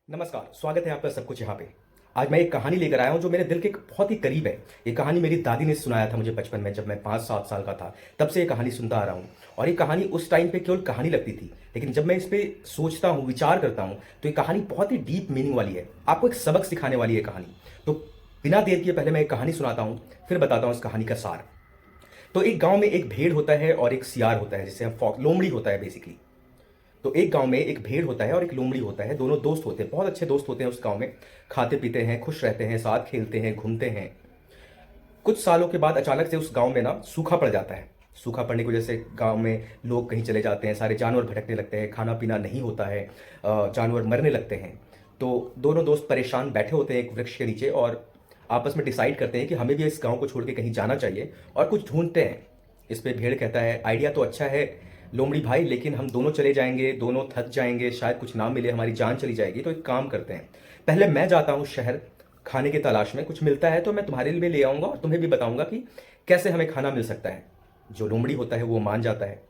नमस्कार, स्वागत है आपका सब कुछ यहाँ पे। आज मैं एक कहानी लेकर आया हूँ जो मेरे दिल के बहुत ही करीब है। ये कहानी मेरी दादी ने सुनाया था मुझे बचपन में, जब मैं 5-7 साल का था। तब से ये कहानी सुनता आ रहा हूँ। और ये कहानी उस टाइम पे केवल कहानी लगती थी, लेकिन जब मैं इस पे सोचता हूँ, विचार करता हूँ, तो ये कहानी बहुत ही डीप मीनिंग वाली है। आपको एक सबक सिखाने वाली है कहानी। तो बिना देर किए पहले मैं एक कहानी सुनाता हूँ, फिर बताता हूँ इस कहानी का सार। तो एक गाँव में एक भेड़ होता है और एक सियार होता है, जिसे हम लोमड़ी होता है बेसिकली। तो एक गांव में एक भेड़ होता है और एक लोमड़ी होता है। दोनों दोस्त होते हैं, बहुत अच्छे दोस्त होते हैं उस गांव में। खाते पीते हैं, खुश रहते हैं, साथ खेलते हैं, घूमते हैं। कुछ सालों के बाद अचानक से उस गांव में ना सूखा पड़ जाता है। सूखा पड़ने की वजह से गांव में लोग कहीं चले जाते हैं, सारे जानवर भटकने लगते हैं, खाना पीना नहीं होता है, जानवर मरने लगते हैं। तो दोनों दोस्त परेशान बैठे होते हैं एक वृक्ष के नीचे और आपस में डिसाइड करते हैं कि हमें भी इस गांव को छोड़ के कहीं जाना चाहिए और कुछ ढूंढते हैं। इस पे भेड़ कहता है, आइडिया तो अच्छा है लोमड़ी भाई, लेकिन हम दोनों चले जाएंगे, दोनों थक जाएंगे, शायद कुछ ना मिले, हमारी जान चली जाएगी। तो एक काम करते हैं, पहले मैं जाता हूँ शहर खाने की तलाश में, कुछ मिलता है तो मैं तुम्हारे लिए ले आऊँगा और तुम्हें भी बताऊँगा कि कैसे हमें खाना मिल सकता है। जो लोमड़ी होता है वो मान जाता है।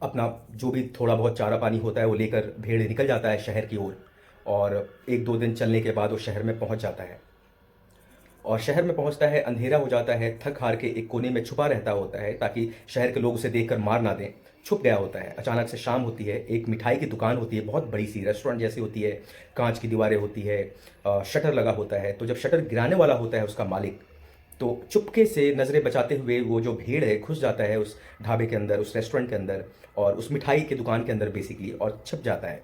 अपना जो भी थोड़ा बहुत चारा पानी होता है वो लेकर भेड़ निकल जाता है शहर की ओर। और 1-2 दिन चलने के बाद वो शहर में पहुंच जाता है। और शहर में पहुंचता है, अंधेरा हो जाता है, थक हार के एक कोने में छुपा रहता होता है ताकि शहर के लोग उसे देखकर मार ना दें। छुप गया होता है। अचानक से शाम होती है, एक मिठाई की दुकान होती है, बहुत बड़ी सी रेस्टोरेंट जैसी होती है, कांच की दीवारें होती है, शटर लगा होता है। तो जब शटर गिराने वाला होता है उसका मालिक, तो चुपके से नज़रें बचाते हुए वो जो भीड़ है घुस जाता है उस ढाबे के अंदर, उस रेस्टोरेंट के अंदर और उस मिठाई की दुकान के अंदर बेसिकली, और छिप जाता है।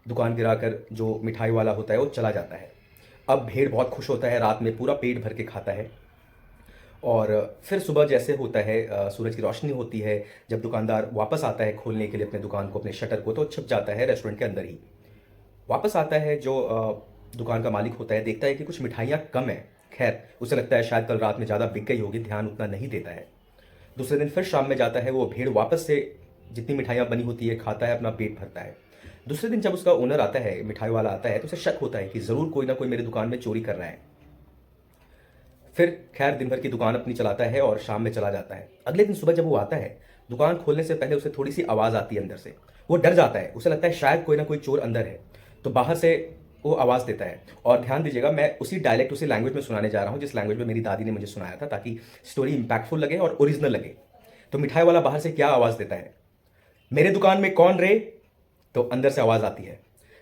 दुकान गिराकर जो मिठाई वाला होता है वो चला जाता है। अब भेड़ बहुत खुश होता है, रात में पूरा पेट भर के खाता है। और फिर सुबह जैसे होता है, सूरज की रोशनी होती है। जब दुकानदार वापस आता है खोलने के लिए अपने दुकान को, अपने शटर को, तो छिप जाता है रेस्टोरेंट के अंदर ही। वापस आता है जो दुकान का मालिक होता है, देखता है कि कुछ मिठाइयाँ कम है। खैर, उसे लगता है शायद कल रात में ज़्यादा बिक गई होगी, ध्यान उतना नहीं देता है। दूसरे दिन फिर शाम में जाता है, वो भेड़ वापस से जितनी मिठाइयाँ बनी होती है खाता है, अपना पेट भरता है। दूसरे दिन जब उसका ओनर आता है, मिठाई वाला आता है, तो उसे शक होता है कि ज़रूर कोई ना कोई मेरी दुकान में चोरी कर रहा है। फिर खैर दिन भर की दुकान अपनी चलाता है और शाम में चला जाता है। अगले दिन सुबह जब वो आता है, दुकान खोलने से पहले उसे थोड़ी सी आवाज़ आती है अंदर से। वो डर जाता है, उसे लगता है शायद कोई ना कोई चोर अंदर है। तो बाहर से वो आवाज़ देता है। और ध्यान दीजिएगा, मैं उसी डायलेक्ट, उसी लैंग्वेज में सुनाने जा रहा हूँ जिस लैंग्वेज में मेरी दादी ने मुझे सुनाया था, ताकि स्टोरी इंपैक्टफुल लगे और ओरिजिनल लगे। तो मिठाई वाला बाहर से क्या आवाज़ देता है, मेरे दुकान में कौन रे? तो अंदर से आवाज आती है,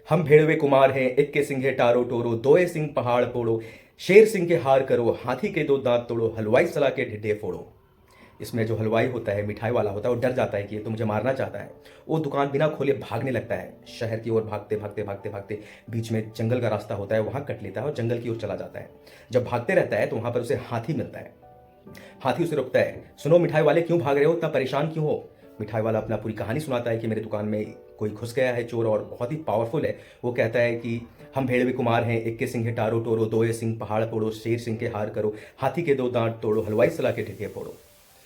हम भेड़वे कुमार हैं, इक्के सिंहे टारो टोरो, दोए सिंह पहाड़ पोड़ो, शेर सिंह के हार करो, हाथी के दो दांत तोड़ो, हलवाई सला के ढिड्ढे फोड़ो। इसमें जो हलवाई होता है, मिठाई वाला होता है, वो डर जाता है कि ये तो मुझे मारना चाहता है। वो दुकान बिना खोले भागने लगता है शहर की ओर, भागते भागते भागते भागते बीच में जंगल का रास्ता होता है, वहां कट लेता है और जंगल की ओर चला जाता है। जब भागते रहता है तो वहां पर उसे हाथी मिलता है। हाथी उसे रोकता है, सुनो मिठाई वाले, क्यों भाग रहे हो, इतना परेशान क्यों हो? मिठाई वाला अपना पूरी कहानी सुनाता है कि मेरे दुकान में कोई घुस गया है चोर, और बहुत ही पावरफुल है। वो कहता है कि हम भेड़वे कुमार हैं, इक्के सिंह टारो टोरो, दोए सिंह पहाड़ पोड़ो, शेर सिंह के हार करो, हाथी के दो दांत तोड़ो, हलवाई सला के ढिढे फोड़ो।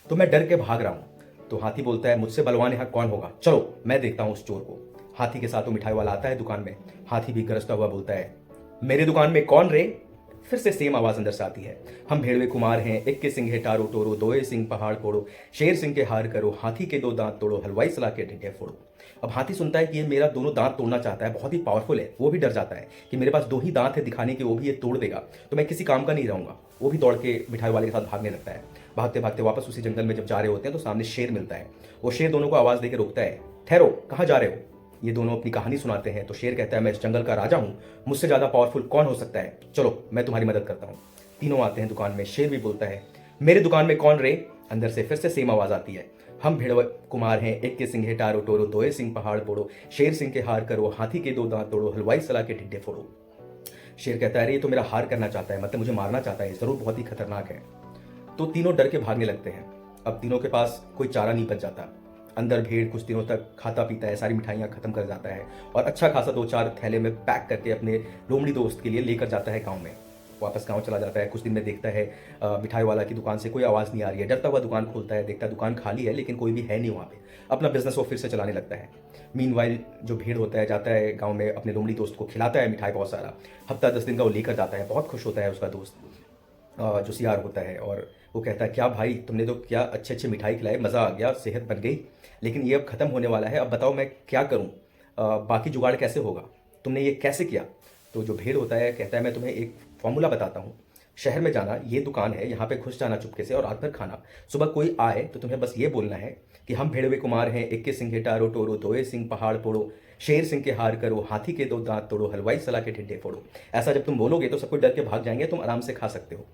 तो मैं डर के भाग रहा हूँ। तो हाथी बोलता है, मुझसे बलवान यहाँ कौन होगा, चलो मैं देखता हूँ उस चोर को। हाथी के साथ वो मिठाई वाला आता है दुकान में। हाथी भी गरजता हुआ बोलता है, मेरे दुकान में कौन रे? फिर से सेम आवाज अंदर से आती है, हम भेड़वे कुमार हैं, इक्के सिंह टारो टोरो, दोए सिंह पहाड़ फोड़ो, शेर सिंह के हार करो, हाथी के दो दांत तोड़ो, हलवाई सला के ढिढे फोड़ो। अब हाथी सुनता है कि ये मेरा दोनों दांत तोड़ना चाहता है, बहुत ही पावरफुल है। वो भी डर जाता है कि मेरे पास दो ही दांत है दिखाने के, वो भी ये तोड़ देगा तो मैं किसी काम का नहीं रहूंगा। वो भी दौड़ के मिठाई वाले के साथ भागने लगता है। भागते भागते वापस उसी जंगल में जब जा रहे होते हैं तो सामने शेर मिलता है। वो शेर दोनों को आवाज देकर रोकता है, ठहरो, कहाँ जा रहे हो? ये दोनों अपनी कहानी सुनाते हैं। तो शेर कहता है, मैं इस जंगल का राजा हूँ, मुझसे ज़्यादा पावरफुल कौन हो सकता है, चलो मैं तुम्हारी मदद करता हूँ। तीनों आते हैं दुकान में। शेर भी बोलता है, मेरे दुकान में कौन रे? अंदर से फिर से सेम आवाज़ आती है, हम भेड़वा कुमार हैं, इक्के सिंह टारो टोरो, दोए सिंह पहाड़ पोड़ो, शेर सिंह के हार करो, हाथी के दो दांत तोड़ो, हलवाई सला के ढिड्ढे फोड़ो। शेर कहता है, अरे ये तो मेरा हार करना चाहता है, मतलब मुझे मारना चाहता है, ज़रूर बहुत ही खतरनाक है। तो तीनों डर के भागने लगते हैं। अब तीनों के पास कोई चारा नहीं बच जाता। अंदर भेड़ कुछ दिनों तक खाता पीता है, सारी मिठाइयाँ खत्म कर जाता है और अच्छा खासा 2-4 थैले में पैक करके अपने लोमड़ी दोस्त के लिए लेकर जाता है गाँव में। वापस गाँव चला जाता है। कुछ दिन में देखता है मिठाई वाला की दुकान से कोई आवाज़ नहीं आ रही है। डरता हुआ दुकान खोलता है, देखता है दुकान खाली है, लेकिन कोई भी है नहीं वहाँ पे। अपना बिजनेस वो फिर से चलाने लगता है। मीनवाइल जो भेड़ होता है जाता है गाँव में, अपने लोमड़ी दोस्त को खिलाता है मिठाई बहुत सारा। हफ्ता 10 दिन का वो लेकर जाता है। बहुत खुश होता है उसका दोस्त, जो सियार होता है। और वो कहता है, क्या भाई तुमने तो क्या अच्छे अच्छे मिठाई खिलाए, मज़ा आ गया, सेहत बन गई, लेकिन ये अब ख़त्म होने वाला है, अब बताओ मैं क्या करूं, बाकी जुगाड़ कैसे होगा? तुमने ये कैसे किया? तो जो भेड़ होता है कहता है मैं तुम्हें एक फॉर्मूला बताता हूँ। शहर में जाना, ये दुकान है, यहाँ पे घुस जाना चुपके से और रात भर खाना। सुबह कोई आए तो तुम्हें बस ये बोलना है कि हम भेड़वे कुमार हैं, एक के सिंह टारो टोरो, दोए सिंह पहाड़ पोड़ो, शेर सिंह के हार करो, हाथी के दो दांत तोड़ो, हलवाई सलाह के ठिड्डे फोड़ो। ऐसा जब तुम बोलोगे तो सब कोई डर के भाग जाएंगे, तुम आराम से खा सकते हो।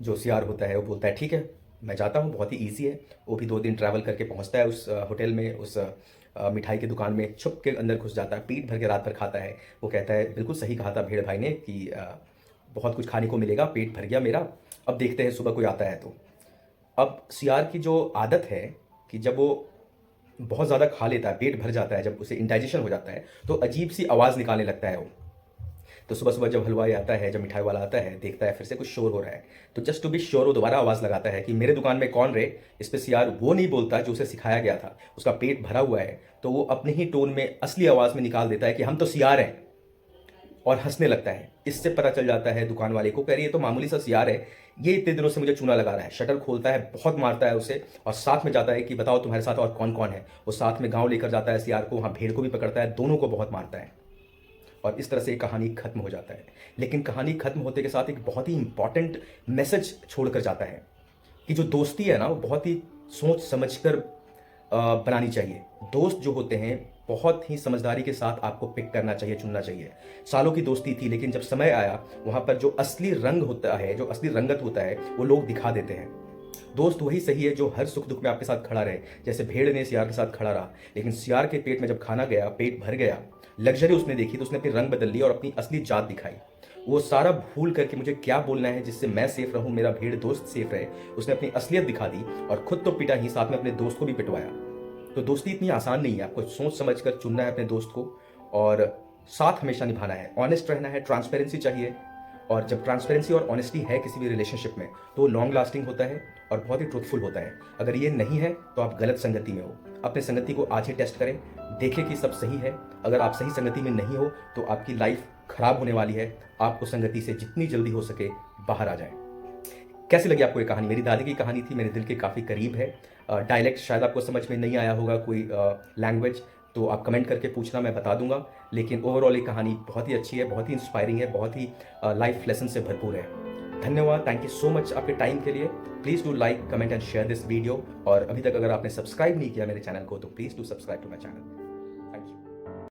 जो सियार होता है वो बोलता है ठीक है, मैं जाता हूँ, बहुत ही ईजी है। वो भी 2 दिन ट्रैवल करके पहुँचता है उस होटल में, उस मिठाई की दुकान में छुप के अंदर घुस जाता है, पेट भर के रात भर खाता है। वो कहता है बिल्कुल सही कहा था भेड़ भाई ने कि बहुत कुछ खाने को मिलेगा, पेट भर गया मेरा, अब देखते हैं सुबह कोई आता है तो। अब सियार की जो आदत है कि जब वो बहुत ज़्यादा खा लेता है, पेट भर जाता है, जब उसे इंडाइजेशन हो जाता है तो अजीब सी आवाज़ निकालने लगता है वो। तो सुबह सुबह जब हलवाई आता है, जब मिठाई वाला आता है, देखता है फिर से कुछ शोर हो रहा है, तो जस्ट टू बी श्योर वो दोबारा आवाज़ लगाता है कि मेरे दुकान में कौन रे। इस पर सियार वो नहीं बोलता जो उसे सिखाया गया था, उसका पेट भरा हुआ है, तो वो अपने ही टोन में असली आवाज़ में निकाल देता है कि हम तो सियार हैं, और हंसने लगता है। इससे पता चल जाता है दुकान वाले को, कह रही है तो मामूली सा सियार है, ये इतने दिनों से मुझे चूना लगा रहा है। शटर खोलता है, बहुत मारता है उसे, और साथ में जाता है कि बताओ तुम्हारे साथ और कौन कौन है। वो साथ में गांव लेकर जाता है सियार को, वहाँ भेड़ को भी पकड़ता है, दोनों को बहुत मारता है, और इस तरह से कहानी खत्म हो जाता है। लेकिन कहानी खत्म होते के साथ एक बहुत ही इंपॉर्टेंट मैसेज छोड़कर जाता है कि जो दोस्ती है ना, वो बहुत ही सोच समझकर बनानी चाहिए। दोस्त जो होते हैं बहुत ही समझदारी के साथ आपको पिक करना चाहिए, चुनना चाहिए। सालों की दोस्ती थी, लेकिन जब समय आया वहाँ पर जो असली रंग होता है, जो असली रंगत होता है, वो लोग दिखा देते हैं। दोस्त वही सही है जो हर सुख दुख में आपके साथ खड़ा रहे, जैसे भेड़ ने सियार के साथ खड़ा रहा। लेकिन सियार के पेट में जब खाना गया, पेट भर गया, लग्जरी उसने देखी, तो उसने अपनी रंग बदल ली और अपनी असली जात दिखाई। वो सारा भूल करके मुझे क्या बोलना है जिससे मैं सेफ रहूं, मेरा भेड़ दोस्त सेफ रहे, उसने अपनी असलियत दिखा दी, और खुद तो पिटा ही, साथ में अपने दोस्त को भी पिटवाया। तो दोस्ती इतनी आसान नहीं है, आपको सोच समझ कर चुनना है अपने दोस्त को, और साथ हमेशा निभाना है, ऑनेस्ट रहना है, ट्रांसपेरेंसी चाहिए। और जब ट्रांसपेरेंसी और ऑनेस्टी है किसी भी रिलेशनशिप में, तो वो लॉन्ग लास्टिंग होता है और बहुत ही ट्रूथफुल होता है। अगर ये नहीं है तो आप गलत संगति में हो। अपने संगति को आज ही टेस्ट करें, देखें कि सब सही है। अगर आप सही संगति में नहीं हो तो आपकी लाइफ खराब होने वाली है। आपको संगति से जितनी जल्दी हो सके बाहर आ जाए। कैसी लगी आपको ये कहानी? मेरी दादी की कहानी थी, मेरे दिल के काफ़ी करीब है। डायलेक्ट शायद आपको समझ में नहीं आया होगा, कोई लैंग्वेज, तो आप कमेंट करके पूछना, मैं बता दूंगा। लेकिन ओवरऑल ये कहानी बहुत ही अच्छी है, बहुत ही इंस्पायरिंग है, बहुत ही लाइफ लेसन से भरपूर है। धन्यवाद, थैंक यू सो मच आपके टाइम के लिए। Please do like, comment and share this video. और अभी तक अगर आपने सब्सक्राइब नहीं किया मेरे चैनल को तो please do subscribe to my channel.